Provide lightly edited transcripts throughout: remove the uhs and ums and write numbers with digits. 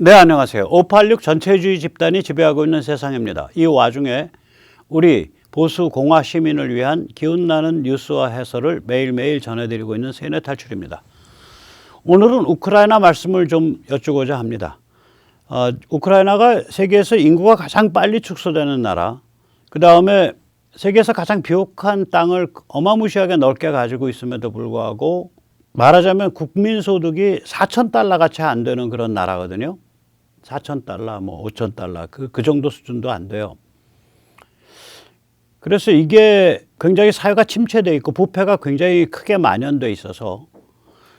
네, 안녕하세요. 586 전체주의 집단이 지배하고 있는 세상입니다. 이 와중에 우리 보수 공화 시민을 위한 기운나는 뉴스와 해설을 매일매일 전해드리고 있는 세뇌 탈출입니다. 오늘은 우크라이나 말씀을 좀 여쭈고자 합니다. 우크라이나가 세계에서 인구가 가장 빨리 축소되는 나라, 그 다음에 세계에서 가장 비옥한 땅을 어마무시하게 넓게 가지고 있음에도 불구하고 말하자면 국민소득이 4,000달러가 채 안 되는 그런 나라거든요. 4,000달러, 뭐 5,000달러 그 정도 수준도 안 돼요. 그래서 이게 굉장히 사회가 침체되어 있고 부패가 굉장히 크게 만연되어 있어서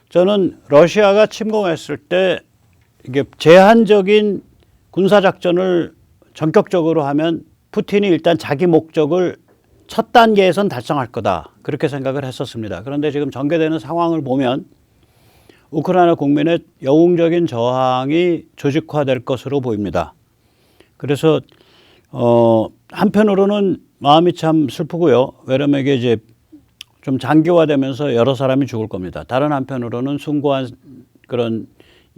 저는 러시아가 침공했을 때 이게 제한적인 군사작전을 전격적으로 하면 푸틴이 일단 자기 목적을 첫 단계에선 달성할 거다, 그렇게 생각을 했었습니다. 그런데 지금 전개되는 상황을 보면 우크라이나 국민의 영웅적인 저항이 조직화될 것으로 보입니다. 그래서 한편으로는 마음이 참 슬프고요. 왜냐면 이게 이제 좀 장기화되면서 여러 사람이 죽을 겁니다. 다른 한편으로는 숭고한 그런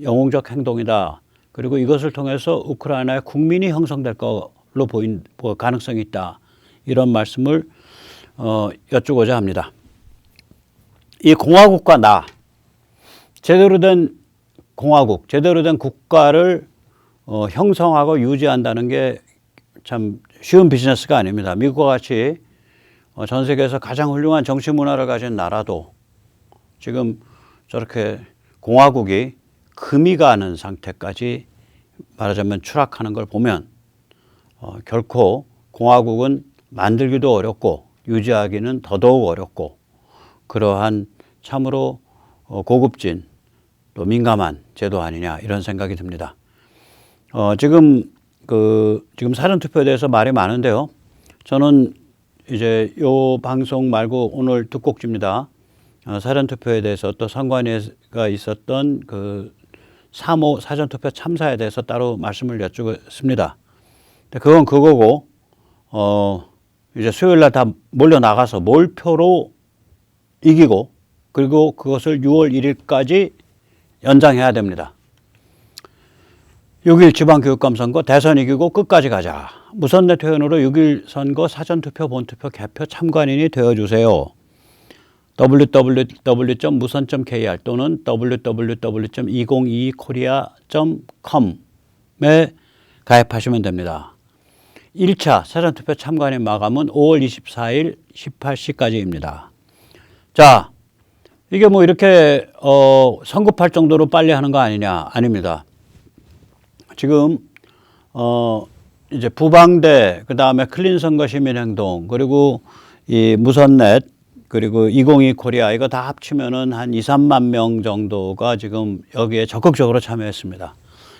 영웅적 행동이다. 그리고 이것을 통해서 우크라이나의 국민이 형성될 걸로 보인 가능성이 있다. 이런 말씀을 여쭈고자 합니다. 이 공화국과 나, 제대로 된 공화국, 제대로 된 국가를 형성하고 유지한다는 게 참 쉬운 비즈니스가 아닙니다. 미국과 같이 전 세계에서 가장 훌륭한 정치 문화를 가진 나라도 지금 저렇게 공화국이 금이 가는 상태까지 말하자면 추락하는 걸 보면 결코 공화국은 만들기도 어렵고 유지하기는 더더욱 어렵고 그러한 참으로 고급진 또 민감한 제도 아니냐, 이런 생각이 듭니다. 지금 사전투표에 대해서 말이 많은데요. 저는 이제 요 방송 말고 오늘 두 꼭지입니다. 사전투표에 대해서 또 선관위가 있었던 그 3.5 사전투표 참사에 대해서 따로 말씀을 여쭈겠습니다. 그건 그거고, 이제 수요일 날 다 몰려 나가서 몰표로 이기고, 그리고 그것을 6월 1일까지 연장해야 됩니다. 6일 지방교육감 선거 대선 이기고 끝까지 가자. 무선내 퇴원으로 6일 선거 사전투표, 본투표, 개표 참관인이 되어주세요. www.muson.kr 또는 www.2022korea.com에 가입하시면 됩니다. 1차 사전투표 참관인 마감은 5월 24일 18시까지입니다. 자, 이게 뭐 이렇게 성급할 정도로 빨리 하는 거 아니냐? 아닙니다. 지금 이제 부방대, 그 다음에 클린 선거 시민행동, 그리고 이 무선넷, 그리고 2022 코리아, 이거 다 합치면은 한 2, 3만 명 정도가 지금 여기에 적극적으로 참여했습니다.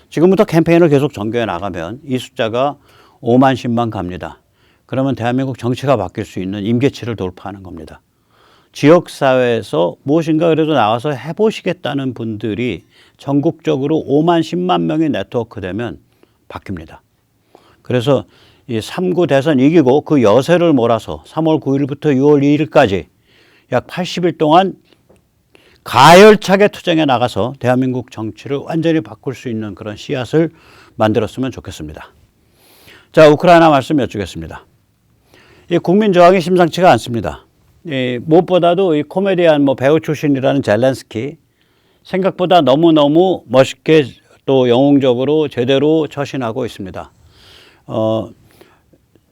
지금부터 캠페인을 계속 전개해 나가면 이 숫자가 5만, 10만 갑니다. 그러면 대한민국 정치가 바뀔 수 있는 임계치를 돌파하는 겁니다. 지역사회에서 무엇인가 그래도 나와서 해보시겠다는 분들이 전국적으로 5만, 10만 명이 네트워크 되면 바뀝니다. 그래서 이 3구 대선 이기고 그 여세를 몰아서 3월 9일부터 6월 2일까지 약 80일 동안 가열차게 투쟁에 나가서 대한민국 정치를 완전히 바꿀 수 있는 그런 씨앗을 만들었으면 좋겠습니다. 자, 우크라이나 말씀 여쭈겠습니다. 이 국민 저항이 심상치가 않습니다. 무엇보다도 이 코미디언 배우 출신이라는 젤렌스키, 생각보다 너무너무 멋있게 또 영웅적으로 제대로 처신하고 있습니다.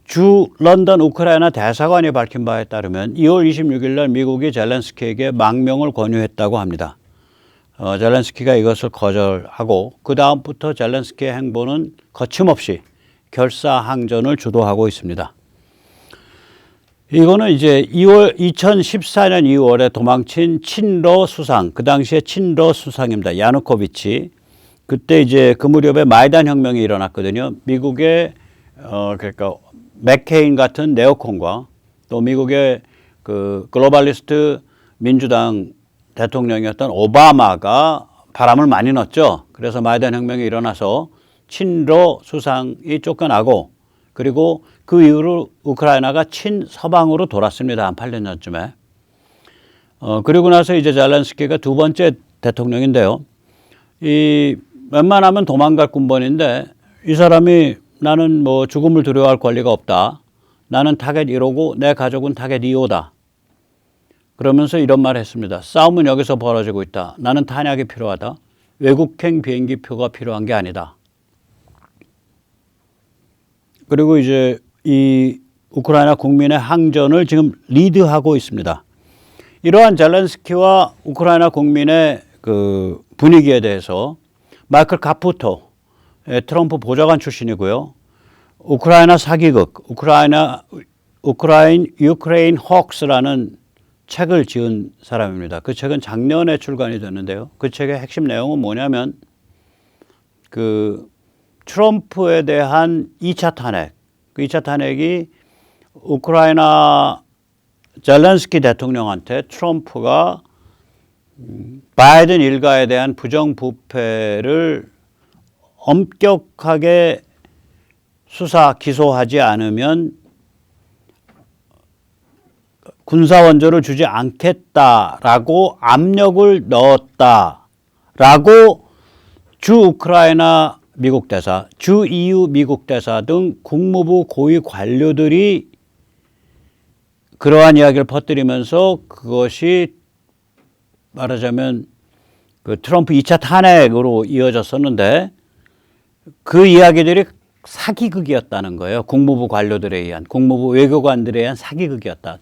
주 런던 우크라이나 대사관이 밝힌 바에 따르면 2월 26일 날 미국이 젤렌스키에게 망명을 권유했다고 합니다. 젤렌스키가 이것을 거절하고 그 다음부터 젤렌스키의 행보는 거침없이 결사항전을 주도하고 있습니다. 이거는 이제 2014년 2월에 도망친 친러 수상, 그 당시에 친러 수상입니다. 야누코비치. 그때 이제 그 무렵에 마이단 혁명이 일어났거든요. 미국의 그러니까 맥케인 같은 네오콘과 또 미국의 그 글로벌리스트 민주당 대통령이었던 오바마가 바람을 많이 넣었죠. 그래서 마이단 혁명이 일어나서 친러 수상이 쫓겨나고, 그리고 그 이후로 우크라이나가 친서방으로 돌았습니다. 한 8년 전쯤에. 그리고 나서 이제 젤렌스키가 두 번째 대통령인데요. 웬만하면 도망갈 군번인데 이 사람이 나는 뭐 죽음을 두려워할 권리가 없다. 나는 타겟 1호고 내 가족은 타겟 2호다. 그러면서 이런 말을 했습니다. 싸움은 여기서 벌어지고 있다. 나는 탄약이 필요하다. 외국행 비행기표가 필요한 게 아니다. 그리고 이제 이 우크라이나 국민의 항전을 지금 리드하고 있습니다. 이러한 젤렌스키와 우크라이나 국민의 그 분위기에 대해서 마이클 카푸토 트럼프 보좌관 출신이고요. 우크라이나 사기극, 유크레인 호크스라는 책을 지은 사람입니다. 그 책은 작년에 출간이 됐는데요. 그 책의 핵심 내용은 뭐냐면 그 트럼프에 대한 2차 탄핵, 그 2차 탄핵이 우크라이나 젤렌스키 대통령한테 트럼프가 바이든 일가에 대한 부정부패를 엄격하게 수사, 기소하지 않으면 군사원조를 주지 않겠다라고 압력을 넣었다라고 주 우크라이나 미국 대사, 주 EU 미국 대사 등 국무부 고위 관료들이 그러한 이야기를 퍼뜨리면서 그것이 말하자면 그 트럼프 2차 탄핵으로 이어졌었는데 그 이야기들이 사기극이었다는 거예요. 국무부 관료들에 의한, 국무부 외교관들에 의한 사기극이었다.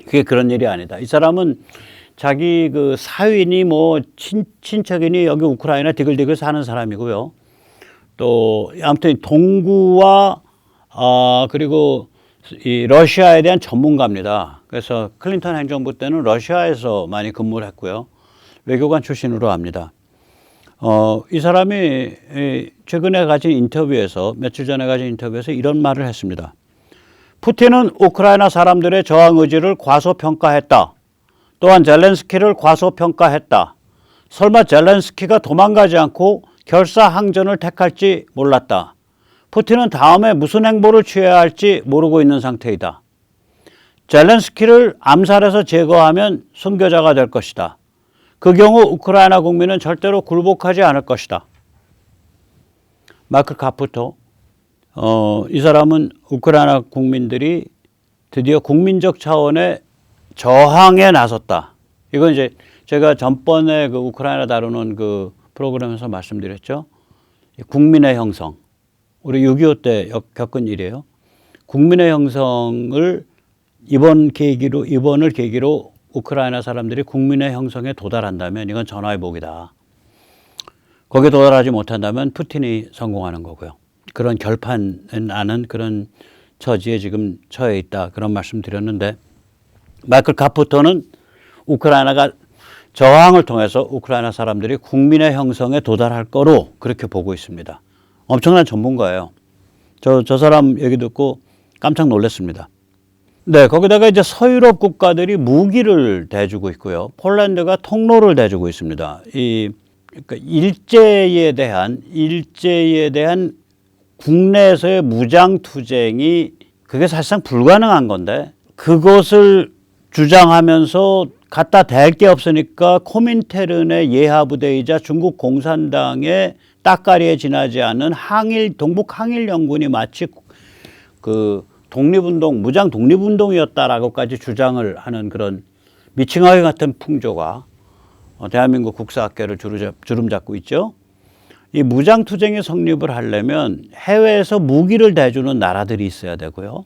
그게 그런 일이 아니다. 이 사람은 자기 그 사위니 뭐 친척이니 여기 우크라이나 디글디글 사는 사람이고요. 또 아무튼 동구와 그리고 이 러시아에 대한 전문가입니다. 그래서 클린턴 행정부 때는 러시아에서 많이 근무를 했고요. 외교관 출신으로 합니다. 이 사람이 최근에 가진 인터뷰에서 며칠 전에 가진 인터뷰에서 이런 말을 했습니다. 푸틴은 우크라이나 사람들의 저항 의지를 과소평가했다. 또한 젤렌스키를 과소평가했다. 설마 젤렌스키가 도망가지 않고 결사항전을 택할지 몰랐다. 푸틴은 다음에 무슨 행보를 취해야 할지 모르고 있는 상태이다. 젤렌스키를 암살해서 제거하면 순교자가 될 것이다. 그 경우 우크라이나 국민은 절대로 굴복하지 않을 것이다. 마이클 카푸토, 이 사람은 우크라이나 국민들이 드디어 국민적 차원의 저항에 나섰다. 이건 이제 제가 전번에 그 우크라이나 다루는 그 프로그램에서 말씀드렸죠. 국민의 형성. 우리 6.25 때 겪은 일이에요. 국민의 형성을 이번을 계기로 우크라이나 사람들이 국민의 형성에 도달한다면 이건 전화위복이다. 거기에 도달하지 못한다면 푸틴이 성공하는 거고요. 그런 결판은 나는 그런 처지에 지금 처해 있다. 그런 말씀 드렸는데 마이클 카푸토는 우크라이나가 저항을 통해서 우크라이나 사람들이 국민의 형성에 도달할 거로 그렇게 보고 있습니다. 엄청난 전문가예요. 저 사람 얘기 듣고 깜짝 놀랐습니다. 네, 거기다가 이제 서유럽 국가들이 무기를 대주고 있고요. 폴란드가 통로를 대주고 있습니다. 그러니까 일제에 대한 국내에서의 무장 투쟁이 그게 사실상 불가능한 건데 그것을 주장하면서 갖다 댈 게 없으니까 코민테른의 예하 부대이자 중국 공산당의 따까리에 지나지 않은 동북 항일 연군이 마치 그 무장 독립운동이었다라고까지 주장을 하는 그런 미칭하게 같은 풍조가 대한민국 국사학계를 주름 잡고 있죠. 이 무장투쟁이 성립을 하려면 해외에서 무기를 대주는 나라들이 있어야 되고요.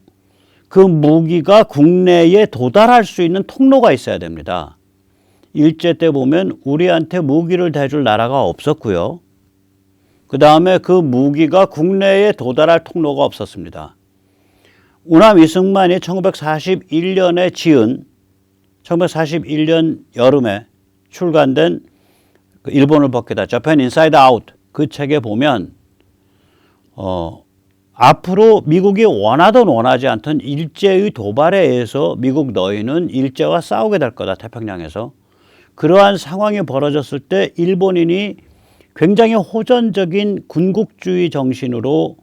그 무기가 국내에 도달할 수 있는 통로가 있어야 됩니다. 일제 때 보면 우리한테 무기를 대줄 나라가 없었고요. 그 다음에 그 무기가 국내에 도달할 통로가 없었습니다. 우남 이승만이 1941년에 지은 1941년 여름에 출간된 그 일본을 벗기다 Japan Inside Out 그 책에 보면 앞으로 미국이 원하든 원하지 않든 일제의 도발에 의해서 미국 너희는 일제와 싸우게 될 거다 태평양에서. 그러한 상황이 벌어졌을 때 일본인이 굉장히 호전적인 군국주의 정신으로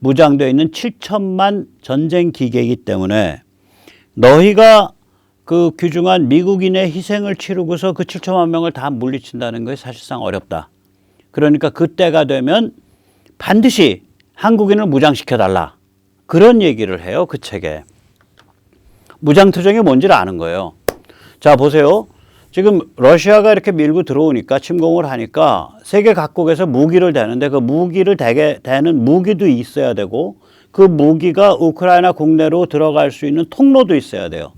무장되어 있는 7천만 전쟁 기계이기 때문에 너희가 그 귀중한 미국인의 희생을 치르고서 그 7천만 명을 다 물리친다는 것이 사실상 어렵다. 그러니까 그때가 되면 반드시 한국인을 무장시켜달라. 그런 얘기를 해요. 그 책에. 무장투쟁이 뭔지를 아는 거예요. 자, 보세요. 지금 러시아가 이렇게 밀고 들어오니까 침공을 하니까 세계 각국에서 무기를 대는데 그 무기를 대는 무기도 있어야 되고 그 무기가 우크라이나 국내로 들어갈 수 있는 통로도 있어야 돼요.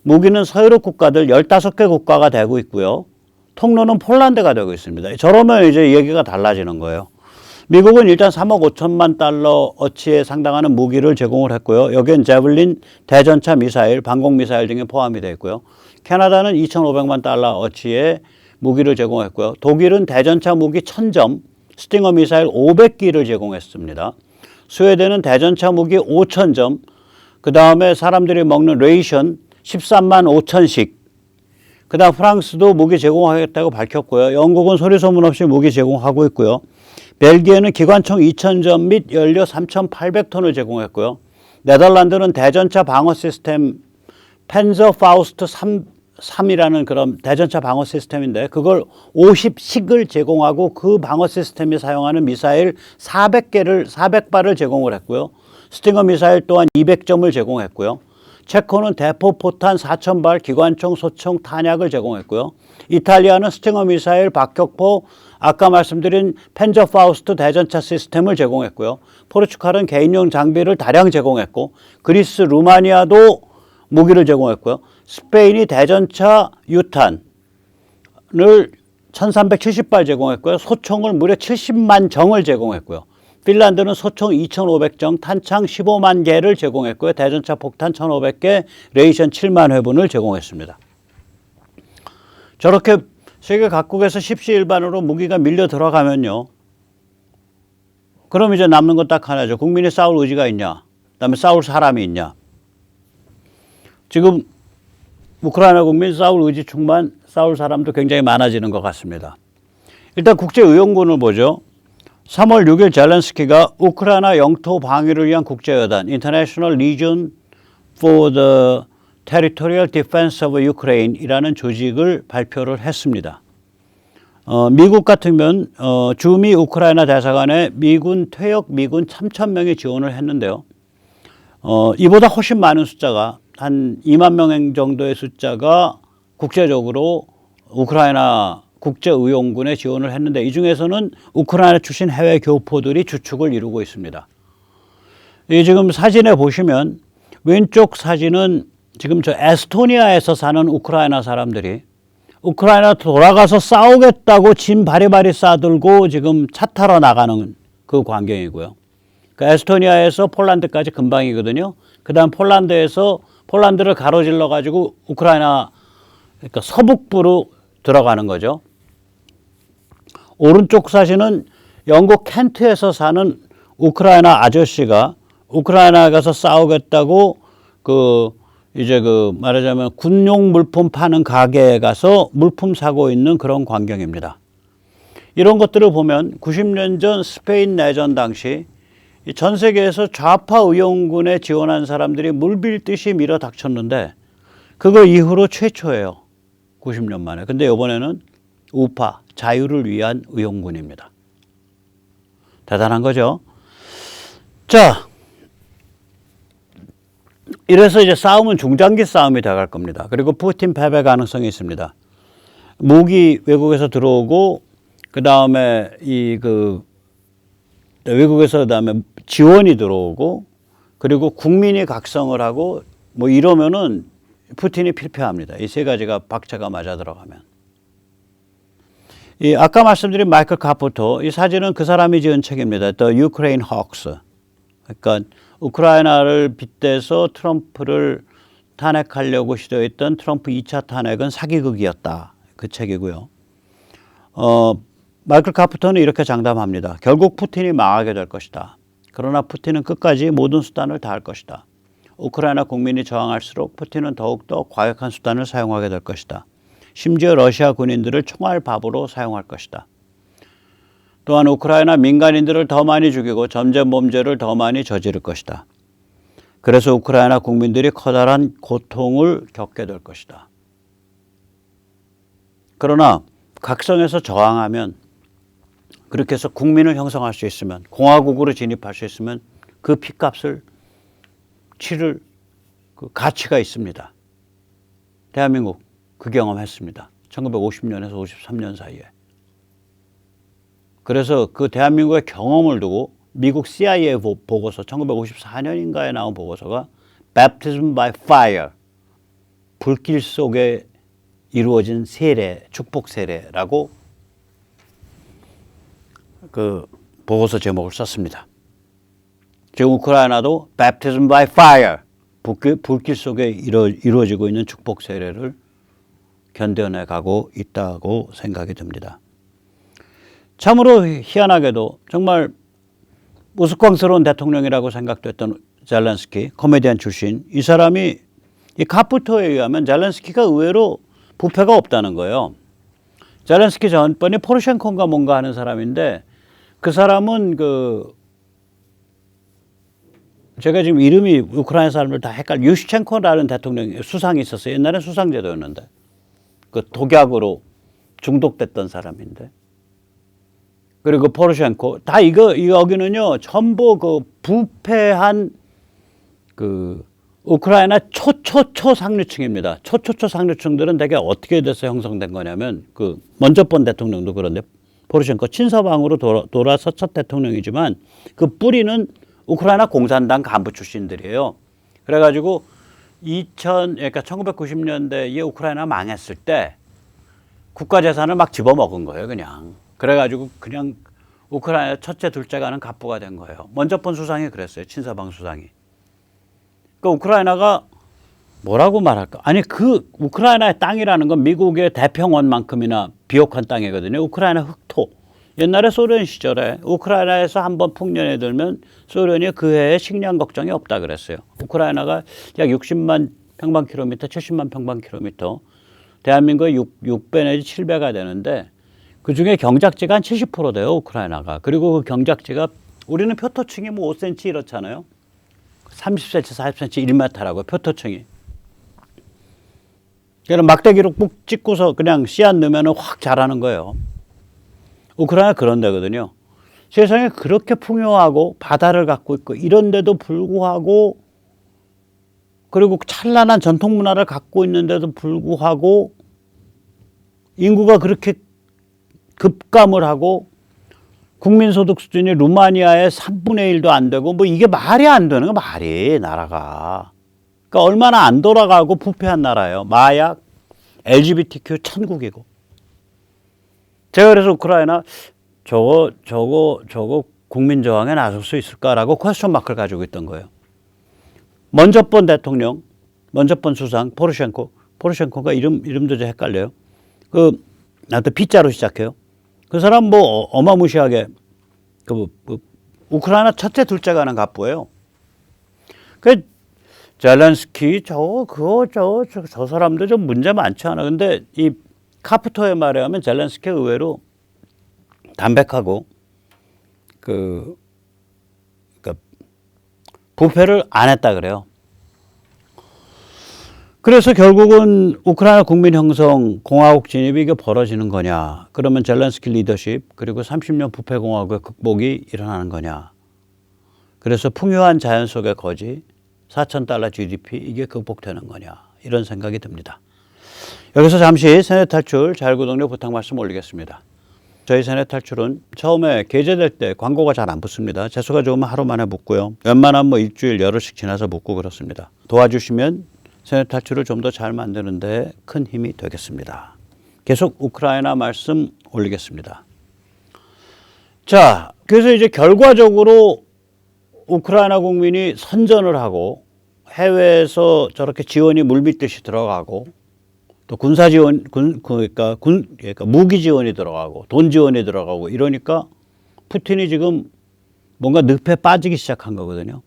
무기는 서유럽 국가들 15개 국가가 되고 있고요. 통로는 폴란드가 되고 있습니다. 저러면 이제 얘기가 달라지는 거예요. 미국은 일단 3억 5천만 달러 어치에 상당하는 무기를 제공을 했고요. 여기엔 제블린, 대전차 미사일, 방공 미사일 등이 포함이 되어 있고요. 캐나다는 2,500만 달러 어치의 무기를 제공했고요. 독일은 대전차 무기 1,000점, 스팅어 미사일 500기를 제공했습니다. 스웨덴은 대전차 무기 5,000점, 그 다음에 사람들이 먹는 레이션 13만 5천씩, 그 다음 프랑스도 무기 제공하겠다고 밝혔고요. 영국은 소리소문 없이 무기 제공하고 있고요. 벨기에는 기관총 2,000점 및 연료 3,800톤을 제공했고요. 네덜란드는 대전차 방어 시스템 펜저 파우스트 3이라는 그런 대전차 방어 시스템인데 그걸 50씩을 제공하고 그 방어 시스템이 사용하는 미사일 400발을 제공을 했고요. 스팅어 미사일 또한 200점을 제공했고요. 체코는 대포 포탄 4,000발, 기관총, 소총, 탄약을 제공했고요. 이탈리아는 스팅어 미사일, 박격포, 아까 말씀드린 펜저 파우스트 대전차 시스템을 제공했고요. 포르투갈은 개인용 장비를 다량 제공했고, 그리스, 루마니아도 무기를 제공했고요. 스페인이 대전차 유탄을 1,370발 제공했고요. 소총을 무려 70만 정을 제공했고요. 핀란드는 소총 2,500정, 탄창 15만 개를 제공했고요. 대전차 폭탄 1,500개, 레이션 7만 회분을 제공했습니다. 저렇게 세계 각국에서 십시일반으로 무기가 밀려 들어가면요. 그럼 이제 남는 건 딱 하나죠. 국민이 싸울 의지가 있냐? 그다음에 싸울 사람이 있냐? 지금 우크라이나 국민 싸울 의지 충만, 싸울 사람도 굉장히 많아지는 것 같습니다. 일단 국제의용군을 보죠. 3월 6일 젤렌스키가 우크라이나 영토 방위를 위한 국제여단 International Legion for the Territorial Defense of Ukraine 이라는 조직을 발표를 했습니다. 미국 같으면 주미 우크라이나 대사관에 미군 퇴역 미군 3,000명이 지원을 했는데요. 이보다 훨씬 많은 숫자가 한 2만 명 정도의 숫자가 국제적으로 우크라이나 국제의용군에 지원을 했는데 이 중에서는 우크라이나 출신 해외 교포들이 주축을 이루고 있습니다. 이 지금 사진에 보시면 왼쪽 사진은 지금 저 에스토니아에서 사는 우크라이나 사람들이 우크라이나 돌아가서 싸우겠다고 짐 바리바리 싸들고 지금 차 타러 나가는 그 광경이고요. 그러니까 에스토니아에서 폴란드까지 금방이거든요. 그 다음 폴란드를 가로질러 가지고 우크라이나 그러니까 서북부로 들어가는 거죠. 오른쪽 사진은 영국 켄트에서 사는 우크라이나 아저씨가 우크라이나에 가서 싸우겠다고 이제 말하자면 군용 물품 파는 가게에 가서 물품 사고 있는 그런 광경입니다. 이런 것들을 보면 90년 전 스페인 내전 당시 전 세계에서 좌파 의용군에 지원한 사람들이 물빌듯이 밀어 닥쳤는데 그거 이후로 최초예요. 90년 만에. 근데 이번에는 우파, 자유를 위한 의용군입니다. 대단한 거죠. 자, 이래서 이제 싸움은 중장기 싸움이 돼갈 겁니다. 그리고 푸틴 패배 가능성이 있습니다. 무기 외국에서 들어오고 그 다음에 외국에서 그다음에 지원이 들어오고 그리고 국민이 각성을 하고 뭐 이러면은 푸틴이 필패합니다. 이 세 가지가 박자가 맞아 들어가면. 아까 말씀드린 마이클 카푸터 이 사진은 그 사람이 지은 책입니다. The Ukraine Hoax. 그러니까 우크라이나를 빗대서 트럼프를 탄핵하려고 시도했던 트럼프 2차 탄핵은 사기극이었다. 그 책이고요. 마이클 카푸터는 이렇게 장담합니다. 결국 푸틴이 망하게 될 것이다. 그러나 푸틴은 끝까지 모든 수단을 다할 것이다. 우크라이나 국민이 저항할수록 푸틴은 더욱더 과격한 수단을 사용하게 될 것이다. 심지어 러시아 군인들을 총알밥으로 사용할 것이다. 또한 우크라이나 민간인들을 더 많이 죽이고 전쟁범죄를 더 많이 저지를 것이다. 그래서 우크라이나 국민들이 커다란 고통을 겪게 될 것이다. 그러나 각성해서 저항하면 그렇게 해서 국민을 형성할 수 있으면, 공화국으로 진입할 수 있으면 그 피값을 치를 그 가치가 있습니다. 대한민국 그 경험했습니다. 1950년에서 53년 사이에. 그래서 그 대한민국의 경험을 두고 미국 CIA 보고서 1954년인가에 나온 보고서가 Baptism by Fire, 불길 속에 이루어진 세례, 축복 세례라고 그 보고서 제목을 썼습니다. 지금 우크라이나도 Baptism by Fire, 불길 속에 이루어지고 있는 축복 세례를 견뎌내 가고 있다고 생각이 듭니다. 참으로 희한하게도 정말 우스꽝스러운 대통령이라고 생각됐던 젤렌스키, 코미디언 출신, 이 사람이 이 카푸토에 의하면 젤렌스키가 의외로 부패가 없다는 거예요. 젤렌스키 전번이 포르셴코인가 뭔가 하는 사람인데 그 사람은 제가 지금 이름이 우크라이나 사람들 다 유시첸코라는 대통령 수상이 있었어요. 옛날에 수상제도였는데 그 독약으로 중독됐던 사람인데. 그리고 포르셴코 다 여기는요 전부 그 부패한 그 우크라이나 초초초 상류층입니다. 초초초 상류층들은 대개 어떻게 돼서 형성된 거냐면 그 먼저 본 대통령도 그런데 포르셴코 친서방으로 돌아서 첫 대통령이지만 그 뿌리는 우크라이나 공산당 간부 출신들이에요. 그래가지고 그러니까 1990년대에 우크라이나 망했을 때 국가 재산을 막 집어먹은 거예요, 그냥. 그래가지고 그냥 우크라이나 첫째, 둘째가는 갑부가 된 거예요. 먼저 본 수상이 그랬어요, 친서방 수상이. 그러니까 우크라이나가 뭐라고 말할까? 아니 그 우크라이나의 땅이라는 건 미국의 대평원만큼이나 비옥한 땅이거든요. 우크라이나 흑토. 옛날에 소련 시절에 우크라이나에서 한번 풍년이 들면 소련이 그 해에 식량 걱정이 없다 그랬어요. 우크라이나가 약 60만 평방킬로미터, 70만 평방킬로미터, 대한민국의 6배 내지 7배가 되는데 그중에 경작지가 한 70% 돼요, 우크라이나가. 그리고 그 경작지가 우리는 표토층이 뭐 5cm 이렇잖아요. 30cm, 40cm, 1m라고 표토층이. 그러니까 막대기로 꾹 찍고서 그냥 씨앗 넣으면 확 자라는 거예요. 우크라이나 그런 데거든요. 세상에 그렇게 풍요하고 바다를 갖고 있고 이런데도 불구하고 그리고 찬란한 전통 문화를 갖고 있는데도 불구하고 인구가 그렇게 급감을 하고 국민소득 수준이 루마니아의 3분의 1도 안 되고 뭐 이게 말이 안 되는 거 말이 나라가. 그러니까 얼마나 안 돌아가고 부패한 나라예요. 마약, LGBTQ 천국이고. 제가 그래서 우크라이나 저거 국민 저항에 나설 수 있을까라고 퀘스천 마크를 가지고 있던 거예요. 먼저 본 대통령, 먼저 본 수상 포르셴코가 이름도 좀 헷갈려요. 나한테 P자로 시작해요. 그 사람 뭐 어마무시하게 우크라이나 첫째 둘째 가는 갑부예요. 그 젤렌스키 저 사람도 좀 문제 많지 않아. 근데 이 카푸토의 말에 하면 젤렌스키 의외로 담백하고 그러니까 부패를 안 했다 그래요. 그래서 결국은 우크라이나 국민 형성, 공화국 진입이 이게 벌어지는 거냐. 그러면 젤렌스키 리더십 그리고 30년 부패 공화국의 극복이 일어나는 거냐. 그래서 풍요한 자연 속의 거지, $4,000 GDP 이게 극복되는 거냐. 이런 생각이 듭니다. 여기서 잠시 세뇌 탈출 자율구독료 부탁 말씀 올리겠습니다. 저희 세뇌 탈출은 처음에 게재될 때 광고가 잘 안 붙습니다. 재수가 좋으면 하루 만에 붙고요. 웬만하면 뭐 일주일 열흘씩 지나서 붙고 그렇습니다. 도와주시면 세뇌 탈출을 좀 더 잘 만드는 데 큰 힘이 되겠습니다. 계속 우크라이나 말씀 올리겠습니다. 자, 그래서 이제 결과적으로 우크라이나 국민이 선전을 하고 해외에서 저렇게 지원이 물밀듯이 들어가고 또 군사 지원, 그러니까 무기 지원이 들어가고 돈 지원이 들어가고 이러니까 푸틴이 지금 뭔가 늪에 빠지기 시작한 거거든요.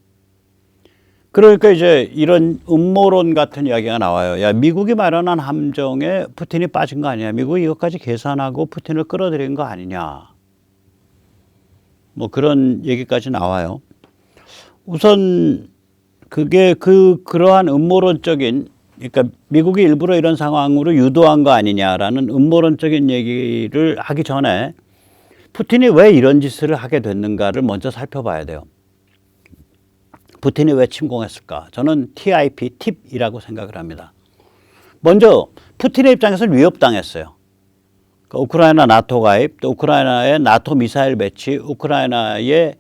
그러니까 이제 이런 음모론 같은 이야기가 나와요. 야, 미국이 마련한 함정에 푸틴이 빠진 거 아니냐. 미국이 이것까지 계산하고 푸틴을 끌어들인 거 아니냐. 뭐 그런 얘기까지 나와요. 우선 그게 그러한 음모론적인, 그러니까 미국이 일부러 이런 상황으로 유도한 거 아니냐라는 음모론적인 얘기를 하기 전에 푸틴이 왜 이런 짓을 하게 됐는가를 먼저 살펴봐야 돼요. 푸틴이 왜 침공했을까? 저는 TIP, 팁이라고 생각을 합니다. 먼저 푸틴의 입장에서는 위협당했어요. 그러니까 우크라이나 나토 가입, 또 우크라이나의 나토 미사일 배치, 우크라이나의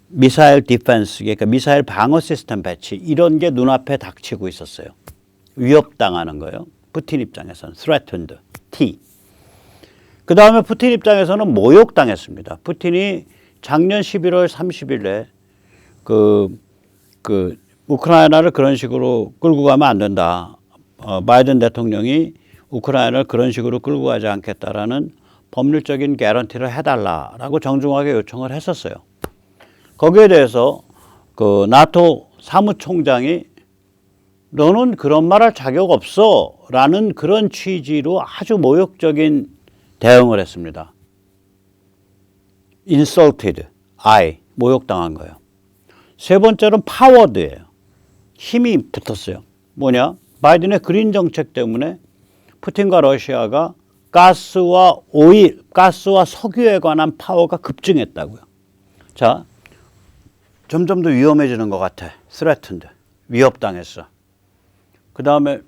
미사일 디펜스, 그러니까 미사일 방어 시스템 배치, 이런 게 눈앞에 닥치고 있었어요. 위협당하는 거예요. 푸틴 입장에서는 threatened, T. 그 다음에 푸틴 입장에서는 모욕당했습니다. 푸틴이 작년 11월 30일에 우크라이나를 그런 식으로 끌고 가면 안 된다. 바이든 대통령이 우크라이나를 그런 식으로 끌고 가지 않겠다라는 법률적인 개런티를 해달라라고 정중하게 요청을 했었어요. 거기에 대해서 그 나토 사무총장이 너는 그런 말 할 자격 없어 라는 그런 취지로 아주 모욕적인 대응을 했습니다. insulted, 모욕당한 거예요. 세 번째로는 파워드예요. 힘이 붙었어요. 뭐냐? 바이든의 그린 정책 때문에 푸틴과 러시아가 가스와 석유에 관한 파워가 급증했다고요. 자, 점점 더 위험해지는 것 같아. threatened, 위협당했어. 그 다음에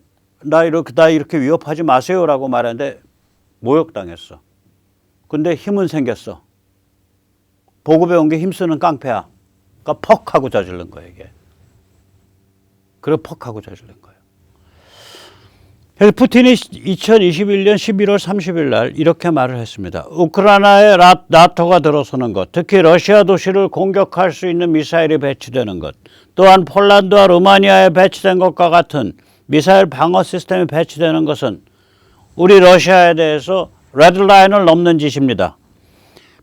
나 이렇게 위협하지 마세요라고 말했는데 모욕당했어. 근데 힘은 생겼어. 보고 배운 게 힘쓰는 깡패야. 그러니까 퍽 하고 저지른 거예요, 이게. 그래 퍽 하고 저지른 거예요. 그래서 푸틴이 2021년 11월 30일 날 이렇게 말을 했습니다. 우크라이나에 나토가 들어서는 것, 특히 러시아 도시를 공격할 수 있는 미사일이 배치되는 것, 또한 폴란드와 루마니아에 배치된 것과 같은 미사일 방어 시스템이 배치되는 것은 우리 러시아에 대해서 레드라인을 넘는 짓입니다.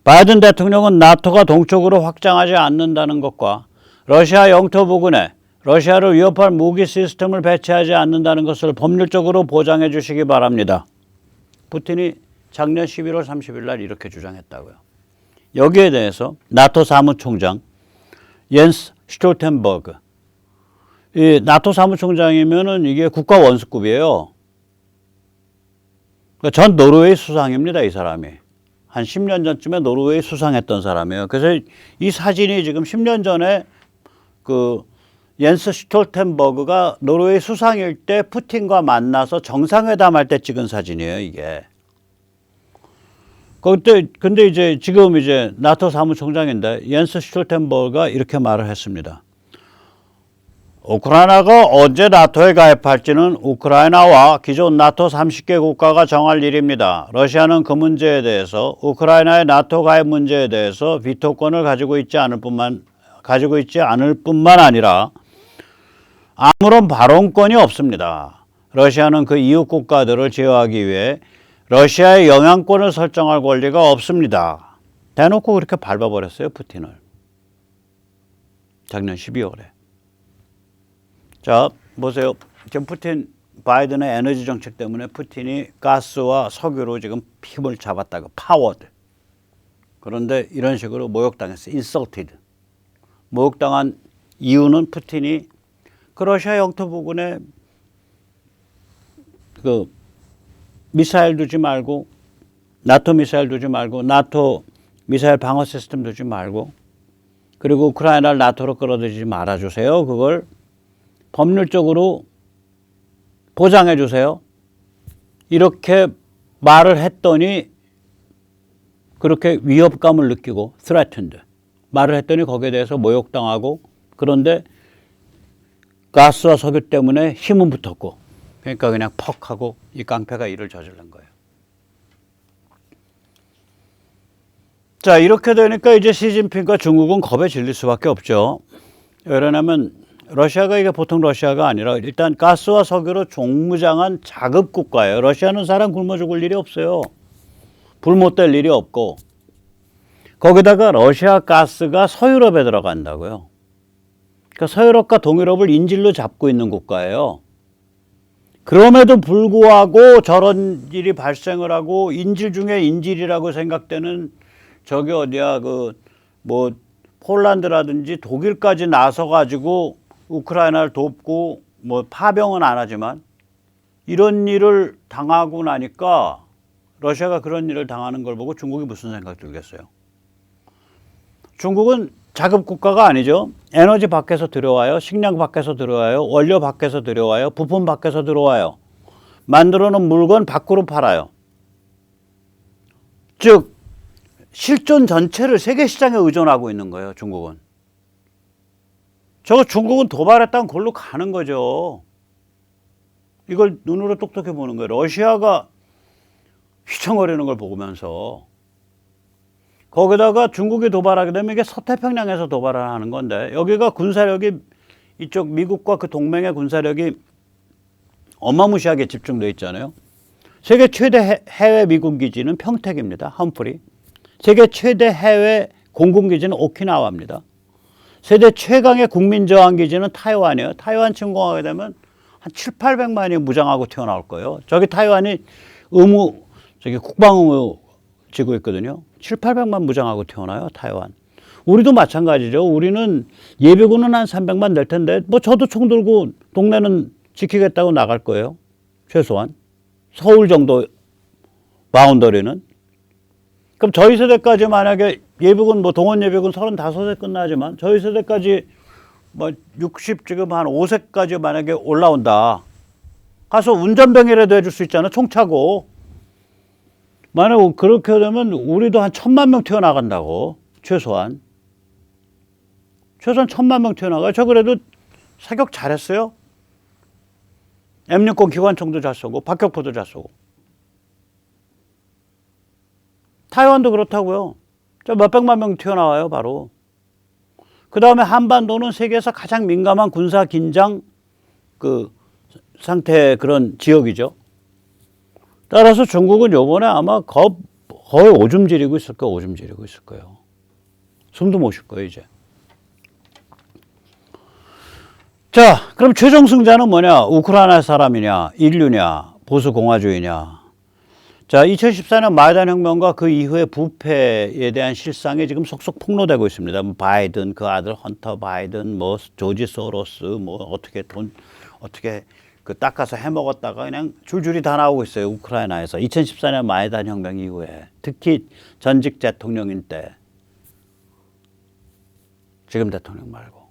바이든 대통령은 나토가 동쪽으로 확장하지 않는다는 것과 러시아 영토 부근에 러시아를 위협할 무기 시스템을 배치하지 않는다는 것을 법률적으로 보장해 주시기 바랍니다. 푸틴이 작년 11월 30일 날 이렇게 주장했다고요. 여기에 대해서 나토 사무총장 옌스 슈톨텐버그, 이 나토 사무총장이면은 이게 국가 원수급이에요. 그러니까 전 노르웨이 수상입니다, 이 사람이. 한 10년 전쯤에 노르웨이 수상했던 사람이에요. 그래서 이 사진이 지금 10년 전에 그 옌스 슈톨텐버그가 노르웨이 수상일 때 푸틴과 만나서 정상회담할 때 찍은 사진이에요, 이게. 근데 이제 지금 이제 나토 사무총장인데 옌스 슈톨텐버그가 이렇게 말을 했습니다. 우크라이나가 언제 나토에 가입할지는 우크라이나와 기존 나토 30개 국가가 정할 일입니다. 러시아는 그 문제에 대해서 우크라이나의 나토 가입 문제에 대해서 비토권을 가지고 있지 않을 뿐만 아니라 아무런 발언권이 없습니다. 러시아는 그 이웃 국가들을 제어하기 위해 러시아의 영향권을 설정할 권리가 없습니다. 대놓고 그렇게 밟아버렸어요, 푸틴을. 작년 12월에. 자, 보세요. 지금 바이든의 에너지 정책 때문에 푸틴이 가스와 석유로 지금 힘을 잡았다고, 파워드. 그런데 이런 식으로 모욕당했어요. insulted. 모욕당한 이유는 푸틴이 그 러시아 영토 부근에 그 미사일 두지 말고, 나토 미사일 두지 말고, 나토 미사일 방어 시스템 두지 말고, 그리고 우크라이나를 나토로 끌어들이지 말아주세요. 그걸 법률적으로 보장해 주세요. 이렇게 말을 했더니 그렇게 위협감을 느끼고 threatened 말을 했더니 거기에 대해서 모욕당하고, 그런데 가스와 석유 때문에 힘은 붙었고, 그러니까 그냥 퍽 하고 이 깡패가 일을 저지른 거예요. 자, 이렇게 되니까 이제 시진핑과 중국은 겁에 질릴 수밖에 없죠. 왜냐하면 러시아가 이게 보통 러시아가 아니라 일단 가스와 석유로 종무장한 자급 국가예요. 러시아는 사람 굶어 죽을 일이 없어요. 불 못 뗄 일이 없고, 거기다가 러시아 가스가 서유럽에 들어간다고요. 그러니까 서유럽과 동유럽을 인질로 잡고 있는 국가예요. 그럼에도 불구하고 저런 일이 발생을 하고, 인질 중에 인질이라고 생각되는 저기 어디야, 폴란드라든지 독일까지 나서가지고 우크라이나를 돕고, 파병은 안 하지만 이런 일을 당하고 나니까 러시아가 그런 일을 당하는 걸 보고 중국이 무슨 생각 들겠어요? 중국은 자급 국가가 아니죠. 에너지 밖에서 들어와요. 식량 밖에서 들어와요. 원료 밖에서 들어와요. 부품 밖에서 들어와요. 만들어 놓은 물건 밖으로 팔아요. 즉 실존 전체를 세계 시장에 의존하고 있는 거예요. 중국은. 중국은 도발했다면 그걸로 가는 거죠. 이걸 눈으로 똑똑히 보는 거예요. 러시아가 휘청거리는 걸 보면서 거기다가 중국이 도발하게 되면 이게 서태평양에서 도발을 하는 건데 여기가 군사력이 이쪽 미국과 그 동맹의 군사력이 어마무시하게 집중되어 있잖아요. 세계 최대 해외 미군 기지는 평택입니다. 험프리. 세계 최대 해외 공군기지는 오키나와입니다. 세계 최강의 국민저항기지는 타이완이에요. 타이완 침공하게 되면 한 7, 800만이 무장하고 튀어나올 거예요. 저기 타이완이 국방의무 지고 있거든요. 7, 800만 무장하고 튀어나와요. 타이완. 우리도 마찬가지죠. 우리는 예비군은 한 300만 될 텐데 뭐 저도 총 들고 동네는 지키겠다고 나갈 거예요. 최소한. 서울 정도 바운더리는. 그럼 저희 세대까지 만약에 예비군 뭐 동원 예비군 35세 끝나지만 저희 세대까지 뭐 60 지금 한 5세까지 만약에 올라온다. 가서 운전병이라도 해줄 수 있잖아. 총 차고. 만약에 그렇게 되면 우리도 한 1,000만 명 튀어나간다고. 최소한 1,000만 명 튀어나가요. 저 그래도 사격 잘했어요. M60 기관총도 잘 쏘고 박격포도 잘 쏘고. 타이완도 그렇다고요. 저 몇백만 명 튀어나와요. 바로. 그 다음에 한반도는 세계에서 가장 민감한 군사 긴장 그 상태의 그런 지역이죠. 따라서 중국은 요번에 아마 거의 오줌 지리고 있을 거예요. 오줌 지리고 있을 거예요. 숨도 못 쉴 거예요, 이제. 자, 그럼 최종 승자는 뭐냐? 우크라이나 사람이냐? 인류냐? 보수 공화주의냐? 자, 2014년 마이단 혁명과 그 이후의 부패에 대한 실상이 지금 속속 폭로되고 있습니다. 바이든, 그 아들 헌터 바이든, 뭐 조지 소로스, 뭐 어떻게 그 닦아서 해먹었다가 그냥 줄줄이 다 나오고 있어요. 우크라이나에서. 2014년 마이단 혁명 이후에. 특히 전직 대통령인 때. 지금 대통령 말고.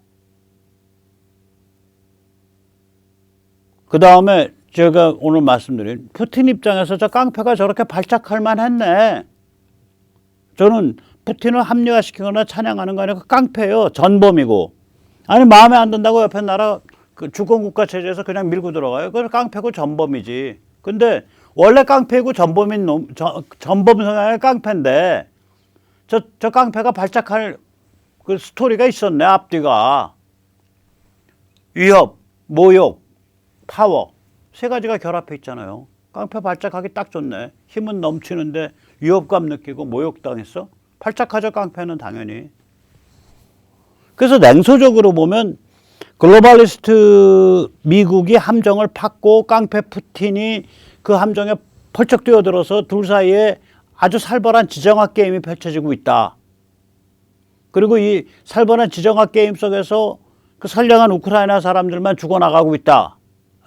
그 다음에 제가 오늘 말씀드린 푸틴 입장에서 저 깡패가 저렇게 발작할 만했네. 저는 푸틴을 합리화시키거나 찬양하는 거 아니고 깡패예요. 전범이고. 아니 마음에 안 든다고 옆에 나라 그 주권국가 체제에서 그냥 밀고 들어가요. 그래서 깡패고 전범이지. 근데 원래 깡패고 전범인 놈, 전범 성향의 깡패인데 저 깡패가 발작할 그 스토리가 있었네. 앞뒤가. 위협, 모욕, 파워. 세 가지가 결합해 있잖아요. 깡패 발작하기 딱 좋네. 힘은 넘치는데 위협감 느끼고 모욕당했어? 발작하죠, 깡패는 당연히. 그래서 냉소적으로 보면 글로벌리스트 미국이 함정을 팠고 깡패 푸틴이 그 함정에 펄쩍 뛰어들어서 둘 사이에 아주 살벌한 지정학 게임이 펼쳐지고 있다. 그리고 이 살벌한 지정학 게임 속에서 그 선량한 우크라이나 사람들만 죽어나가고 있다.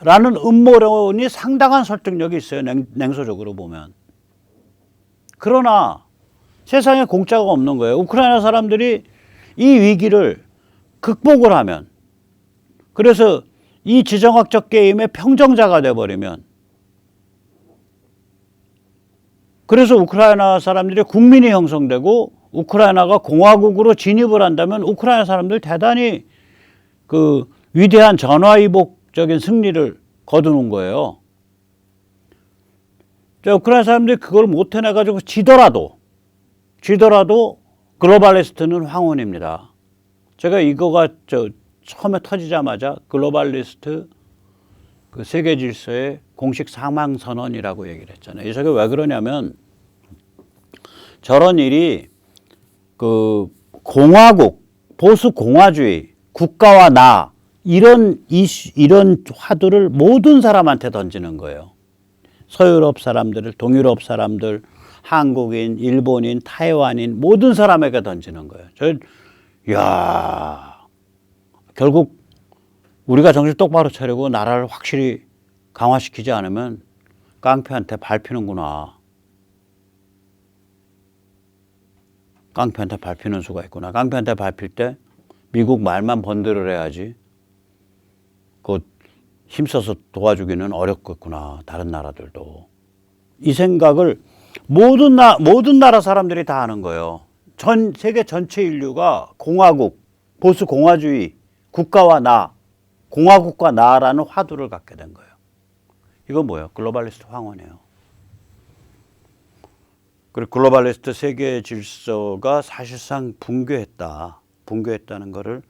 라는 음모론이 상당한 설득력이 있어요. 냉소적으로 보면. 그러나 세상에 공짜가 없는 거예요. 우크라이나 사람들이 이 위기를 극복을 하면, 그래서 이 지정학적 게임의 평정자가 돼버리면, 그래서 우크라이나 사람들이 국민이 형성되고 우크라이나가 공화국으로 진입을 한다면 우크라이나 사람들 대단히 그 위대한 전화위복적인 승리를 거두는 거예요. 우크라이나 사람들이 그걸 못 해내가지고 지더라도 글로벌리스트는 황혼입니다. 제가 이거가 처음에 터지자마자 글로벌리스트 그 세계 질서의 공식 사망 선언이라고 얘기를 했잖아요. 저게 왜 그러냐면 저런 일이 그 공화국, 보수 공화주의, 국가와 나 이런 화두를 모든 사람한테 던지는 거예요. 서유럽 사람들, 동유럽 사람들, 한국인, 일본인, 타이완인 모든 사람에게 던지는 거예요. 결국 우리가 정신 똑바로 차리고 나라를 확실히 강화시키지 않으면 깡패한테 밟히는구나. 깡패한테 밟히는 수가 있구나. 깡패한테 밟힐 때 미국 말만 번들을 해야지 그 힘써서 도와주기는 어렵겠구나. 다른 나라들도. 이 생각을 모든 나라 사람들이 다 하는 거예요. 전 세계 전체 인류가 공화국, 보수 공화주의, 국가와 나, 공화국과 나라는 화두를 갖게 된 거예요. 이건 뭐예요? 글로벌리스트 황혼이에요. 그리고 글로벌리스트 세계 질서가 사실상 붕괴했다는 것을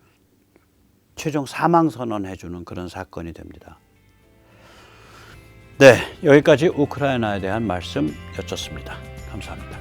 최종 사망 선언해 주는 그런 사건이 됩니다. 네, 여기까지 우크라이나에 대한 말씀 여쭙습니다. 감사합니다.